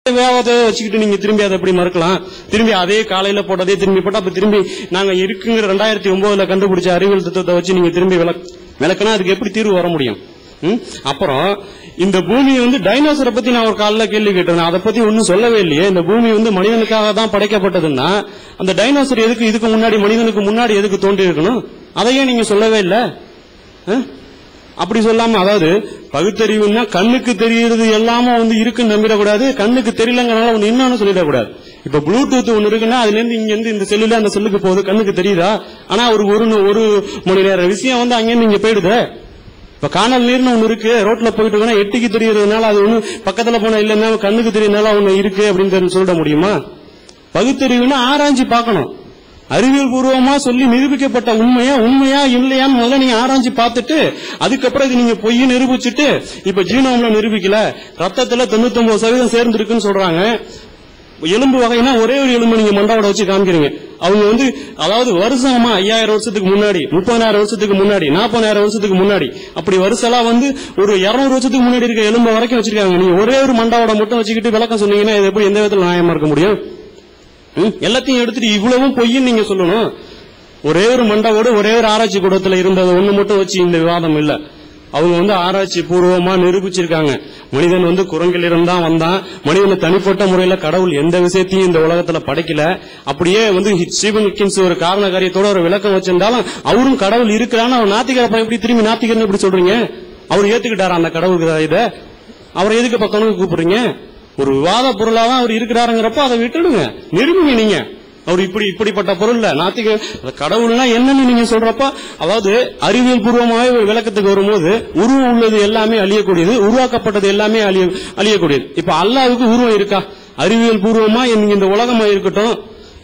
வேகத்தை வச்சுக்கிட்டு நீங்க திரும்பி அதை எப்படி மறுக்கலாம்? திரும்பி அதே காலையில போட்டதே திரும்பி போட்டா அப்ப திரும்பி நாங்க இருக்குங்கிற 2009 கண்டுபிடிச்ச அறிவியல் தத்துவத்தை வச்சு நீங்க திரும்பி விளக்குனா அதுக்கு எப்படி தீர்வு வர முடியும்? அப்புறம் இந்த பூமி டைனோசரை பத்தி நான் ஒரு காலையில கேள்வி கேட்டேன், அதை பத்தி ஒன்னும் சொல்லவே இல்லையே. இந்த பூமி மனிதனுக்காக தான் படைக்கப்பட்டதுன்னா அந்த டைனோசர் எதுக்கு இதுக்கு முன்னாடி மனிதனுக்கு முன்னாடி எதுக்கு தோன்றி இருக்கணும்? அதையே நீங்க சொல்லவே இல்லை. அப்படி சொல்லாம, அதாவது பகுத்தறிவுன்னா கண்ணுக்கு தெரியுறது எல்லாமே இருக்குன்னு நம்பிடக்கூடாது, கண்ணுக்கு தெரியலங்கிறனால ஒன்னு இன்னொன்னு சொல்லிடக்கூடாது. இப்ப ப்ளூடூத் ஒன்னு இருக்குன்னா அதுல இருந்து இங்க இருந்து இந்த செல்லுல அந்த செல்லுக்கு போகுது, கண்ணுக்கு தெரியுதா? ஆனா ஒரு மணி நேரம் விஷயம் அங்கிருந்து இங்க போயிடுது. இப்ப காணல் நீர்னு ஒண்ணு இருக்கு, ரோட்ல போயிட்டு இருக்கா எட்டிக்கு தெரியறதுனால அது ஒண்ணு பக்கத்துல போனா இல்லன்னா கண்ணுக்கு தெரியறதுனால ஒண்ணு இருக்கு அப்படின்னு சொல்ல முடியுமா? பகுத்தறிவுன்னா ஆராய்ச்சி பார்க்கணும். அறிவியல் பூர்வமா சொல்லி நிரூபிக்கப்பட்ட உண்மையா இல்லையான்னு முதல்ல நீங்க ஆராய்ச்சி பார்த்துட்டு அதுக்கப்புறம் இது நீங்க பொய் நிரூபிச்சுட்டு, இப்ப ஜீனோம்ல நிரூபிக்கல, ரத்தத்துல 99% சேர்ந்து இருக்குன்னு சொல்றாங்க. எலும்பு வகைனா ஒரே ஒரு எலும்பு நீங்க மண்டாவோட வச்சு காமிக்கிறீங்க. அவங்க அதாவது வருஷமா 5000 வருஷத்துக்கு முன்னாடி, 30,000 வருஷத்துக்கு முன்னாடி, 40,000 வருஷத்துக்கு முன்னாடி, அப்படி வருஷம்லாம் ஒரு 200 வருஷத்துக்கு முன்னாடி இருக்க எலும்பு வரைக்கும் வச்சிருக்காங்க. நீங்க ஒரே ஒரு மண்டாவோட மட்டும் வச்சுக்கிட்டு விளக்கம் சொன்னீங்கன்னா இது எப்படி எந்த விதத்துல நியாயமா இருக்க முடியும்? எல்லாத்தையும் எடுத்துட்டு இவ்வளவும் பொய்ன்னு நீங்க சொல்லணும். ஒரே ஒரு மண்டாவோடு ஒரே ஒரு ஆராய்ச்சி கூடத்துல இருந்தது ஒண்ணு மட்டும் வச்சு இந்த விவாதம் இல்ல. அவங்க ஆராய்ச்சி பூர்வமா நிரூபிச்சிருக்காங்க. மனிதன் குரங்கில் இருந்தா வந்தான், மனிதனை தனிப்பட்ட முறையில கடவுள் எந்த விஷயத்தையும் இந்த உலகத்துல படைக்கல. அப்படியே ஸ்டீபன் ஹாக்கின்ஸ் ஒரு காரண காரியத்தோட ஒரு விளக்கம் வச்சிருந்தாலும் அவரும் கடவுள் இருக்கிறான்னு அவர் நாத்திகர் எப்படி திரும்பி நாத்திகர்னு எப்படி சொல்றீங்க? அவர் ஏத்துக்கிட்டாரா அந்த கடவுளுக்கு? இதை அவரை எதுக்கு பக்கம்னு கூப்பிடுறீங்க? ஒரு விவாத பொருளாதான் அவர் இருக்கிறாருங்கிறப்ப அதை விட்டுடுங்க, நிரூபிங்க. நீங்க அவர் இப்படிப்பட்ட பொருள் இல்ல நாத்திக கடவுள்னா என்னன்னு நீங்க சொல்றப்ப, அதாவது அறிவியல் பூர்வமாவே ஒரு விளக்கத்துக்கு வரும்போது உருவம் உள்ளது எல்லாமே அழியக்கூடியது, உருவாக்கப்பட்டது எல்லாமே அழியக்கூடியது. இப்ப அல்லாஹ்வுக்கு உருவம் இருக்கா? அறிவியல் பூர்வமா நீங்க இந்த உலகமா இருக்கட்டும்,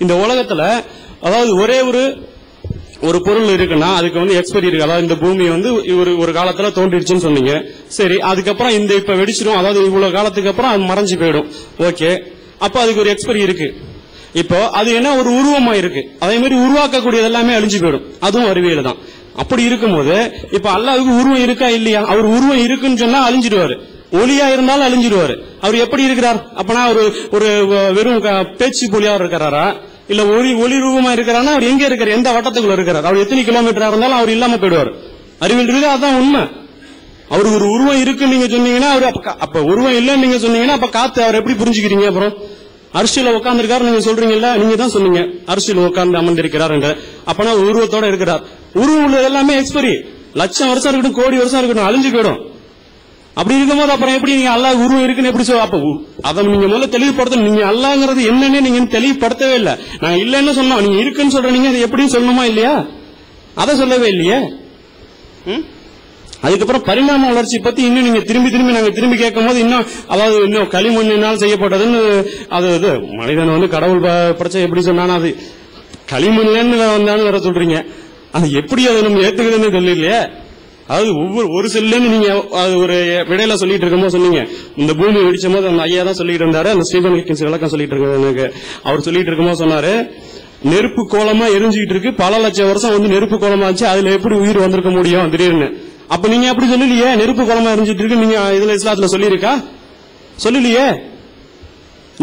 இந்த உலகத்துல அதாவது ஒரே ஒரு பொருள் இருக்குன்னா அதுக்கு எக்ஸ்பைரி இருக்கு. அதாவது இந்த பூமி ஒரு காலத்துல தோன்றிடுச்சுன்னு சொன்னீங்க, சரி. அதுக்கப்புறம் இப்ப வெடிச்சிடும், அதாவது இவ்வளவு காலத்துக்கு அப்புறம் அது மறைஞ்சு போயிடும். ஓகே, அப்ப அதுக்கு ஒரு எக்ஸ்பைரி இருக்கு. இப்போ அது என்ன ஒரு உருவமா இருக்கு, அதே மாதிரி உருவாக்கக்கூடியது எல்லாமே அழிஞ்சு போயிடும், அதுவும் அறிவியல் தான். அப்படி இருக்கும்போது இப்ப அல்லாஹ்வுக்கு உருவம் இருக்கா இல்லையா? அவர் உருவம் இருக்குன்னு சொன்னா அழிஞ்சிடுவாரு, ஒளியா இருந்தாலும் அழிஞ்சிடுவாரு. அவர் எப்படி இருக்கிறார்? அப்பனா ஒரு வெறும் பேச்சு போலியா இருக்கிறாரா, இல்ல ஒளி ரூபமா இருக்கிறாரா? அவர் எங்க இருக்காரு? எந்த வட்டத்துக்குள்ள இருக்கிறார்? அவர் எத்தனை கிலோமீட்டரா இருந்தாலும் அவர் இல்லாம போயிடுவார். அறிவியல் இருக்குது, அதான் உண்மை. அவரு ஒரு உருவம் இருக்குன்னு நீங்க சொன்னீங்கன்னா அவரு அப்ப உருவம் இல்லன்னு நீங்க சொன்னீங்கன்னா அப்ப காத்து அவர் எப்படி புரிஞ்சுக்கிறீங்க? அப்புறம் அரிசியில உட்கார்ந்து இருக்காரு நீங்க சொல்றீங்கல்ல, நீங்க தான் சொன்னீங்க அரிசியில உட்கார்ந்து அமர்ந்திருக்கிறார் என்று. அப்பனா உருவத்தோட இருக்கிறார். உருவம் உள்ளது எல்லாமே எக்ஸ்பைரி, லட்சம் வருஷம் இருக்கட்டும், கோடி வருஷம் இருக்கட்டும், அழிஞ்சு போயிடும். அப்படி இருக்கும்போது அப்புறம் எப்படி நீங்க அல்லாஹ் உருவம் இருக்குன்னு எப்படி அப்ப அதை நீங்க முதல்ல தெளிவுபடுத்தணும். நீங்க அல்லாஹ்ங்கிறது என்னன்னு நீங்க தெளிவுபடுத்தவே இல்லை. நான் இல்லைன்னு சொன்னோம், நீங்க இருக்குன்னு சொல்றீங்க, அது எப்படின்னு சொல்லணுமா இல்லையா? அதை சொல்லவே இல்லையே. அதுக்கப்புறம் பரிணாம வளர்ச்சி பத்தி இன்னும் நீங்க திரும்பி கேட்கும் போது அதாவது இன்னும் களிமண்ணினால் செய்யப்பட்டதுன்னு, அது மனிதன் கடவுள் படைச்ச எப்படி சொன்னாலும் அது களிமண்லன்னு வந்தான்னு வேற சொல்றீங்க. அது எப்படி அதை நம்ம ஏத்துக்கிறதுன்னு சொல்லலையே. அதாவது ஒரு செல்லுன்னு நீங்க அது ஒரு விடையில சொல்லிட்டு இருக்கும்போது சொன்னீங்க, இந்த பூமி வெடிச்சும் போது அந்த ஐயா தான் சொல்லிட்டு இருந்தாரு, அந்த ஸ்டீபன் ஹாக்கின்ஸ் விளக்கம் சொல்லிட்டு இருக்காரு. அவர் சொல்லிட்டு இருக்கும்போது சொன்னாரு, நெருப்பு கோலமா எரிஞ்சுக்கிட்டு இருக்கு, பல லட்சம் வருஷம் நெருப்பு கோலமா இருந்துச்சு, அதுல எப்படி உயிர் வந்திருக்க முடியும் திடீர்னு? அப்ப நீங்க அப்படி சொல்லலையே, நெருப்பு கோலமா எரிஞ்சிட்டு இருக்கு நீங்க இதுல இஸ்லாத்துல சொல்லியிருக்கா? சொல்லலையே,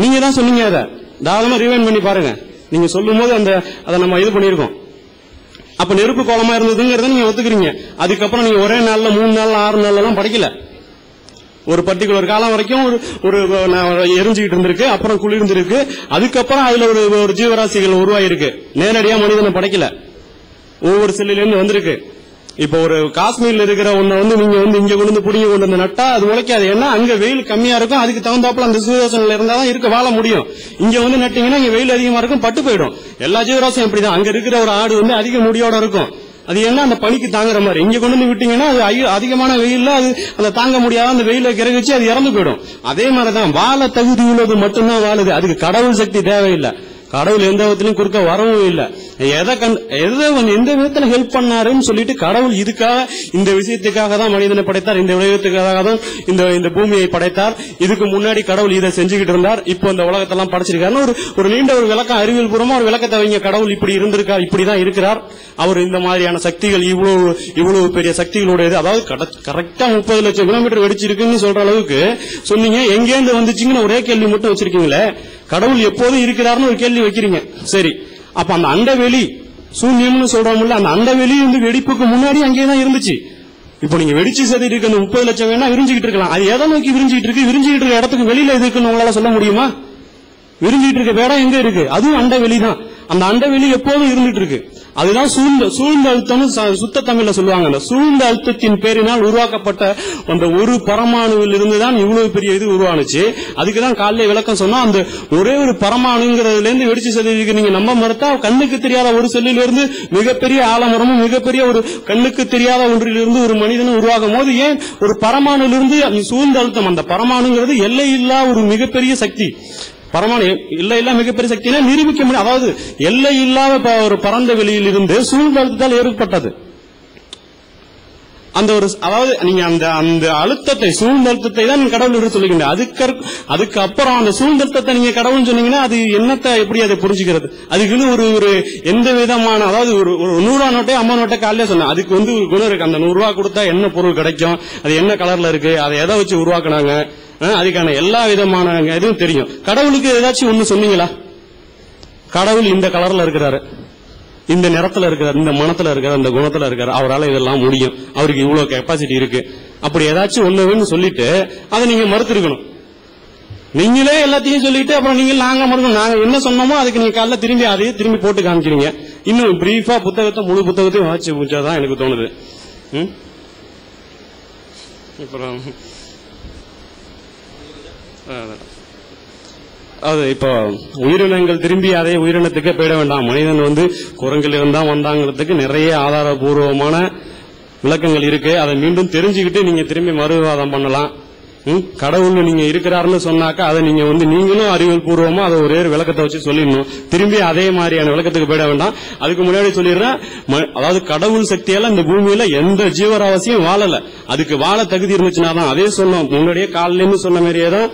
நீங்க தான் சொன்னீங்க. அதை தாராளமா ரிவைண்ட் பண்ணி பாருங்க. நீங்க சொல்லும் போது அதை நம்ம இது பண்ணிருக்கோம். அப்ப நெருப்பு கோலமா இருந்ததுங்கிறத நீங்க ஒத்துக்கிறீங்க. அதுக்கப்புறம் நீங்க ஒரே நாள்ல 3 நாள் 6 நாள் எல்லாம் படைக்கல, ஒரு பர்டிகுலர் காலம் வரைக்கும் ஒரு எரிஞ்சுக்கிட்டு இருந்திருக்கு, அப்புறம் குளிர்ந்திருக்கு, அதுக்கப்புறம் அதுல ஒரு ஜீவராசிகள் உருவாயிருக்கு. நேரடியா மனிதனை படைக்கல, ஒவ்வொரு செல்லில இருந்து வந்திருக்கு. இப்ப ஒரு காஷ்மீர்ல இருக்கிற ஒன்ன நீங்க இங்க கொண்டு புடிங்க கொண்டு வந்து நட்டா அது உழைக்காது. ஏன்னா அங்க வெயில் கம்மியா இருக்கும், அதுக்கு தகுந்தாப்புல அந்த சூரியசனில இருந்தாதான் இருக்க வாழ முடியும். இங்க நட்டீங்கன்னா இங்க வெயில் அதிகமா இருக்கும், பட்டு போயிடும். எல்லா ஜீவராசியும் அப்படிதான். அங்க இருக்கிற ஒரு ஆடு அதிக முடியோட இருக்கும், அது என்ன அந்த பனிக்கு தாங்குற மாதிரி. இங்க கொண்டு விட்டீங்கன்னா அது அதிகமான வெயில்ல அது அந்த தாங்க முடியாத அந்த வெயில கிரகிச்சு அது இறந்து போயிடும். அதே மாதிரிதான் வாழ தகுதி உள்ளது மட்டும்தான் வாழுது, அதுக்கு கடவுள் சக்தி தேவையில்லை. கடவுள் எந்த விதத்திலையும் குறுக்க வரவும் இல்லை. எந்த விதத்துல ஹெல்ப் பண்ணாருன்னு சொல்லிட்டு கடவுள் இதுக்காக இந்த விஷயத்துக்காக தான் மனிதனை படைத்தார், இந்த உலகத்துக்காக தான் இந்த பூமியை படைத்தார், இதுக்கு முன்னாடி கடவுள் இதை செஞ்சுக்கிட்டு இருந்தார், இப்போ இந்த உலகத்தெல்லாம் படைச்சிருக்காருன்னு ஒரு நீண்ட ஒரு விளக்கம், அறிவியல் பூர்வமா ஒரு விளக்கத்தை வைங்க. கடவுள் இப்படி இருந்திருக்கார், இப்படிதான் இருக்கிறார், அவர் இந்த மாதிரியான சக்திகள் இவ்வளவு பெரிய சக்திகளுடையது, அதாவது கரெக்டா 30 லட்சம் கிலோமீட்டர் வெடிச்சிருக்குன்னு சொல்ற அளவுக்கு சொன்னீங்க. எங்கேருந்து வந்துச்சுங்கன்னு ஒரே கேள்வி மட்டும் வச்சிருக்கீங்களே. கடவுள் எப்போதும் இருக்கிறார்னு ஒரு கேள்வி வைக்கிறீங்க. சரி, அப்ப அந்த அண்டவெளி சூன்யம்னு சொல்றோம்ல, அந்த அண்டவெளி வெடிப்புக்கு முன்னாடி அங்கேதான் இருந்துச்சு. இப்ப நீங்க வெடிச்சு சதி இருக்கு, அந்த 30 லட்சம் வேணா விரிஞ்சுக்கிட்டு இருக்கலாம். அது எதை நோக்கி விரிஞ்சிட்டு இருக்கு? விரிஞ்சிட்டு இருக்க இடத்துக்கு வெளியில எது இருக்குன்னு உங்களால சொல்ல முடியுமா? விரிஞ்சிட்டு இருக்க இடம் எங்க இருக்கு? அதுவும் அண்டவெளி தான். அந்த அண்டவெளி எப்போதும் இருந்துட்டு இருக்கு. அதுதான் சூழ்ந்த அழுத்தம் சுத்த தமிழ்ல சொல்லுவாங்க. அந்த சூழ்ந்த அழுத்தத்தின் பேரினால் உருவாக்கப்பட்ட அந்த ஒரு பரமாணுவில் இருந்துதான் இவ்வளவு பெரிய இது உருவானுச்சு. அதுக்குதான் காலையில விளக்கம் சொன்னா, அந்த ஒரே ஒரு பரமாணுங்கிறதுல இருந்து வெடிச்சு செல்லிருக்கு. நீங்க நம்ப மறுத்தா கண்ணுக்கு தெரியாத ஒரு செல்லிலிருந்து மிகப்பெரிய ஆலமரமும் மிகப்பெரிய ஒரு கண்ணுக்கு தெரியாத ஒன்றிலிருந்து ஒரு மனிதனும் உருவாகும் போது, ஏன் ஒரு பரமாணுலிருந்து சூழ்ந்த அழுத்தம், அந்த பரமாணுங்கிறது எல்லை இல்லா ஒரு மிகப்பெரிய சக்தி. பரமாணு எல்லை இல்லா மிகப்பெரிய சக்தினா நிரூபிக்க முடியும். அதாவது எல்லை இல்லாத ஒரு பரந்த வெளியில் இருந்து சூழ்ந்த அழுத்தத்தால் ஏற்பட்டது அந்த ஒரு, அதாவது நீங்க அந்த அழுத்தத்தை, சூழ்ந்த அழுத்தத்தை தான் கடவுள் என்று சொல்லுகின்ற. அதுக்கு அப்புறம் அந்த சூழ்ந்த அழுத்தத்தை நீங்க கடவுள் சொன்னீங்கன்னா அது என்னத்தை எப்படி அதை புரிஞ்சுக்கிறது? அதுக்குன்னு ஒரு எந்த விதமான, அதாவது ஒரு 100 நோட்டை 50 நோட்டை காலையில சொன்னேன். அதுக்கு ஒரு குணம் இருக்கு. அந்த 100 ரூபாய் கொடுத்தா என்ன பொருள் கிடைக்கும், அது என்ன கலர்ல இருக்கு, அதை எதை வச்சு உருவாக்குனாங்க, அதுக்கான எல்லா விதமான இதுவும் தெரியும். கடவுளுக்கு ஏதாச்சும் ஒண்ணு சொன்னீங்களா? கடவுள் இந்த கலர்ல இருக்கிறாரு, இந்த நிறத்துல இருக்கிறார், இந்த மனத்துல இருக்கிறார், இந்த குணத்துல இருக்காரு, அவரால் இதெல்லாம் முடியும், அவருக்கு இவ்வளவு கெப்பாசிட்டி இருக்கு, அப்படி ஏதாச்சும் ஒண்ணுன்னு சொல்லிட்டு அதை நீங்க மறுத்திருக்கணும். நீங்களே எல்லாத்தையும் சொல்லிட்டு அப்புறம் நாங்க மறுக்கணும். நாங்க என்ன சொன்னோமோ அதுக்கு நீங்க காலைல திரும்பி அதையே திரும்பி போட்டு காமிக்கிறீங்க. இன்னும் பிரீஃபா புத்தகத்தை முழு புத்தகத்தையும் வாட்சி முடிச்சாதான் எனக்கு தோணுது. அப்புறம் அது இப்போ உயிரினங்கள் திரும்பி அதே உயிரினத்துக்கே போயிட வேண்டாம். மனிதன் குரங்கில் இருந்தா வந்தாங்கிறதுக்கு நிறைய ஆதாரபூர்வமான விளக்கங்கள் இருக்கு. அதை மீண்டும் தெரிஞ்சுக்கிட்டு நீங்க திரும்பி மறுவிவாதம் பண்ணலாம். கடவுள் நீங்க இருக்கிறாருன்னு சொன்னாக்கா அதை நீங்க நீங்களும் அறிவியல் பூர்வமா அதை ஒரே விளக்கத்தை வச்சு சொல்லிடணும். திரும்பி அதே மாதிரியான விளக்கத்துக்கு போயிட வேண்டாம். அதுக்கு முன்னாடி சொல்லிடுறேன், அதாவது கடவுள் சக்தியால இந்த பூமியில எந்த ஜீவராசியும் வாழல. அதுக்கு வாழ தகுதி இருந்துச்சுனாதான், அதே சொன்னோம் முன்னாடியே காலையில சொன்ன மாதிரியே தான்,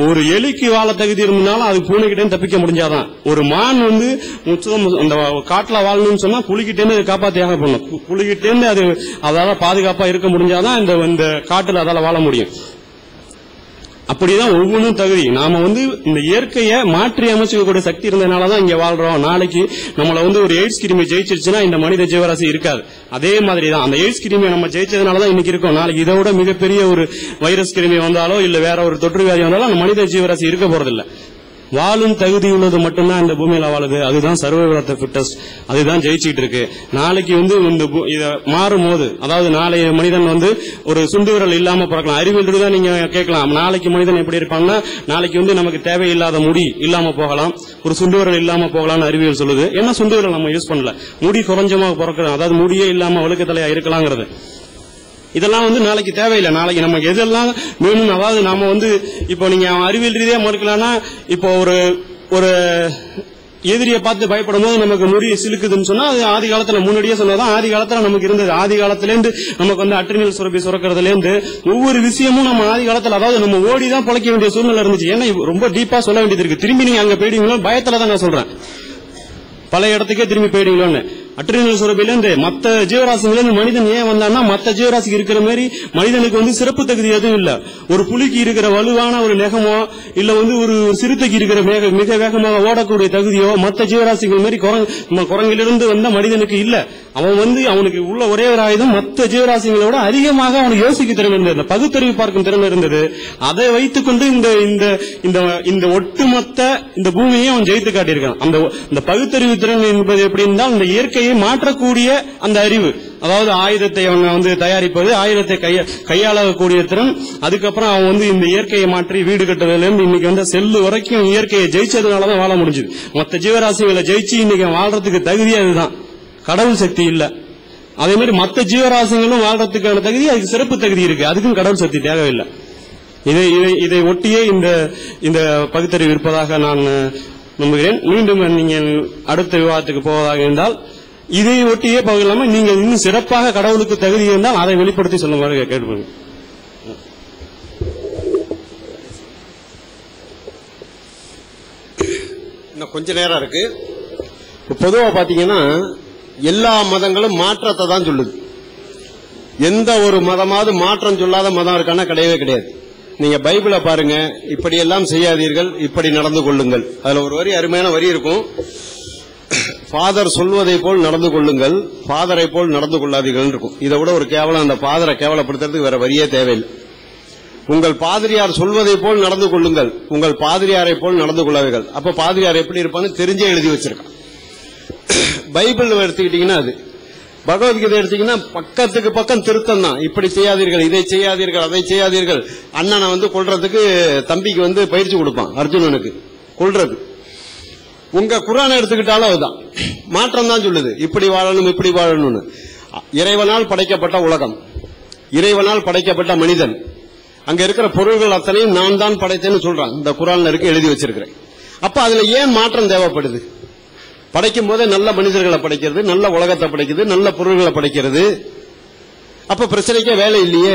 ஒரு எலிக்கு வாழ தகுதி இருந்தாலும் அது பூனைகிட்டே தப்பிக்க முடிஞ்சாதான். ஒரு மான் அந்த காட்டுல வாழணும்னு சொன்னா புலிகிட்டே காப்பாத்தியாக பண்ணும். புலிகிட்டே அது அதால பாதுகாப்பா இருக்க முடிஞ்சாதான் இந்த காட்டுல அதால வாழ முடியும். அப்படிதான் ஒவ்வொன்றும் தகுதி. நாம இந்த இயற்கையை மாற்றி அமைச்சுக்கூடிய சக்தி இருந்ததுனாலதான் இங்க வாழ்றோம். நாளைக்கு நம்மள ஒரு எய்ட்ஸ் கிருமி ஜெயிச்சிருச்சுன்னா இந்த மனித ஜீவராசி இருக்காது. அதே மாதிரிதான் அந்த எய்ட்ஸ் கிருமியை நம்ம ஜெயிச்சதுனாலதான் இன்னைக்கு இருக்கோம். நாளைக்கு இதை விட மிகப்பெரிய ஒரு வைரஸ் கிருமி வந்தாலோ இல்ல வேற ஒரு தொற்று வியாதி வந்தாலும் அந்த மனித ஜீவராசி இருக்க போறதில்லை. வாழும் தகுதி உள்ளது மட்டும்தான் இந்த பூமியில வாழுது. அதுதான் சர்வைவல் ஆஃப் தி ஃபிட்டஸ்ட், அதுதான் ஜெயிச்சுட்டு இருக்கு. நாளைக்கு இத மாறும் போது, அதாவது நாளைய மனிதன் ஒரு சுண்டு விரல் இல்லாம பிறக்கலாம். அறிவியல் தான் நீங்க கேட்கலாம், நாளைக்கு மனிதன் எப்படி இருப்பாங்கன்னா, நாளைக்கு நமக்கு தேவையில்லாத முடி இல்லாம போகலாம், ஒரு சுண்டு விரல் இல்லாம போகலாம்னு அறிவியல் சொல்லுது. ஏன்னா சுண்டு விரல் நம்ம யூஸ் பண்ணல, முடி குறைஞ்சமா பிறக்கிறோம், அதாவது முடியே இல்லாம ஒழுக்க தலையா இருக்கலாங்கிறது. இதெல்லாம் நாளைக்கு தேவையில்லை. நாளைக்கு நமக்கு எதெல்லாம் வேணும், அதாவது நாம இப்போ நீங்க அறிவியல் ரீதியா மறுக்கலாம்னா, இப்போ ஒரு எதிரியை பார்த்து பயப்படும் போது நமக்கு முடி சிலுக்குதுன்னு சொன்னா அது ஆதி காலத்துல முன்னாடியே சொன்னதான் ஆதி காலத்துல நமக்கு இருந்தது. ஆதி காலத்திலேருந்து நமக்கு அட்ரினல் சுரப்பி சுரக்கிறதுல இருந்து ஒவ்வொரு விஷயமும் நம்ம ஆதி காலத்துல, அதாவது நம்ம ஓடிதான் பிழைக்க வேண்டிய சூழ்நிலை இருந்துச்சு. ஏன்னா ரொம்ப டீப்பா சொல்ல வேண்டியது இருக்கு. திரும்பி நீங்க அங்க போயிடுவீங்களோ பயத்துலதான் நான் சொல்றேன், பழைய இடத்துக்கே திரும்பி போயிடுவீங்களோன்னு. அட்ரினல் சுரப்பிலிருந்து மற்ற ஜீவராசிகளிலிருந்து மனிதன் ஏன் வந்தான்னா, மற்ற ஜீவராசிக்கு இருக்கிற மாதிரி மனிதனுக்கு சிறப்பு தகுதி எதுவும் இல்ல. ஒரு புலிக்கு இருக்கிற வலுவான ஒரு நெகமோ இல்ல ஒரு சிறுத்தைக்கு இருக்கிற மிக வேகமாக ஓடக்கூடிய தகுதியோ மற்ற ஜீவராசிகள் மாதிரி குரங்கிலிருந்து வந்த மனிதனுக்கு இல்ல. அவன் அவனுக்கு உள்ள ஒரே ஒரு ஆயுதம் மற்ற ஜீவராசிகளை விட அதிகமாக அவனுக்கு யோசிக்க திறன் இருந்தது, பகுத்தறிவு பார்க்கும் திறன் இருந்தது. அதை வைத்துக் கொண்டு இந்த ஒட்டுமொத்த இந்த பூமியை அவன் ஜெயித்து காட்டியிருக்கான். அந்த பகுத்தறிவு திறன் என்பது எப்படி இருந்தால், இந்த இயற்கை மாற்றக்கூடிய அந்த அறிவு, அதாவது ஆயுதத்தை அவங்க தயாரிப்பது, ஆயுதத்தை கையாளக்கூடிய திறன், அதுக்கப்புறம் அவன் இந்த இயற்கையை மாற்றி வீடு கட்டுறதுல இருந்து இன்னைக்கு செல்லு வரைக்கும் இயற்கையை ஜெயிச்சதுனாலதான் வாழ முடிஞ்சது. மற்ற ஜீவராசிகளை ஜெயிச்சு இன்னைக்கு வாழ்றதுக்கு தகுதி அதுதான், கடவுள் சக்தி இல்ல. அதே மாதிரி மற்ற ஜீவராசிகளும் வாழ்றதுக்கான தகுதி, அதுக்கு சிறப்பு தகுதி இருக்கு, அதுக்கும் கடவுள் சக்தி தேவையில்லை. இதை ஒட்டியே இந்த பகுத்தறிவு இருப்பதாக நான் நம்புகிறேன். மீண்டும் நீங்கள் அடுத்த விவாதத்துக்கு போவதாக இருந்தால் இதை ஒட்டியே போகலாம நீங்கள் இன்னும் சிறப்பாக கடவுளுக்கு தகுதி இருந்தால் அதை வெளிப்படுத்தி சொல்லுமாறு கேட்பேன். இன்னும் கொஞ்ச நேரம் இருக்கு. பொதுவா பாத்தீங்கன்னா எல்லா மதங்களும் மாற்றத்தை தான் சொல்லுது. எந்த ஒரு மதமாவது மாற்றம் சொல்லாத மதம் இருக்கான கிடையவே கிடையாது. நீங்க பைபிளை பாருங்க, இப்படியெல்லாம் செய்யாதீர்கள், இப்படி நடந்து கொள்ளுங்கள். அதுல ஒரு வரி, அருமையான வரி இருக்கும். ஃபாதர் சொல்வதை போல் நடந்து கொள்ளுங்கள், ஃபாதரை போல் நடந்து கொள்ளாதீர்கள் இருக்கும். இதை விட ஒரு கேவலம், அந்த ஃபாதரை கேவலப்படுத்துறதுக்கு வேற வரியே தேவையில்லை. உங்கள் பாதிரியார் சொல்வதை போல் நடந்து கொள்ளுங்கள், உங்கள் பாதிரியாரை போல் நடந்து கொள்ளாதீர்கள். அப்ப பாதிரியார் எப்படி இருப்பான்னு தெரிஞ்சே எழுதி வச்சிருக்கான். பைபிள் எடுத்துக்கிட்டீங்கன்னா அது, பகவத்கீதை எடுத்தீங்கன்னா பக்கத்துக்கு பக்கம் திருத்தம் தான். இப்படி செய்யாதீர்கள், இதை செய்யாதீர்கள், அதை செய்யாதீர்கள். அண்ணனை கொல்றதுக்கு தம்பிக்கு பயிற்சி கொடுப்பான், அர்ஜுனனுக்கு கொல்றது. உங்க குர்ஆனை எடுத்துக்கிட்டாலும் அதுதான், மாற்றம் தான் சொல்லுது. இப்படி வாழணும், இப்படி வாழணும்னு. இறைவனால் படைக்கப்பட்ட உலகம், இறைவனால் படைக்கப்பட்ட மனிதன், அங்க இருக்கிற பொருள்கள் அத்தனையும் நான் தான் படைத்தேன்னு சொல்றான். இந்த குர்ஆன்ல இருக்கு, எழுதி வச்சிருக்கிறேன். அப்ப அதுல ஏன் மாற்றம் தேவைப்படுது? படைக்கும் போதே நல்ல மனிதர்களை படைக்கிறது, நல்ல உலகத்தை படைக்கிறது, நல்ல பொருள்களை படைக்கிறது. அப்ப பிரச்சனைக்கே வேலை இல்லையே.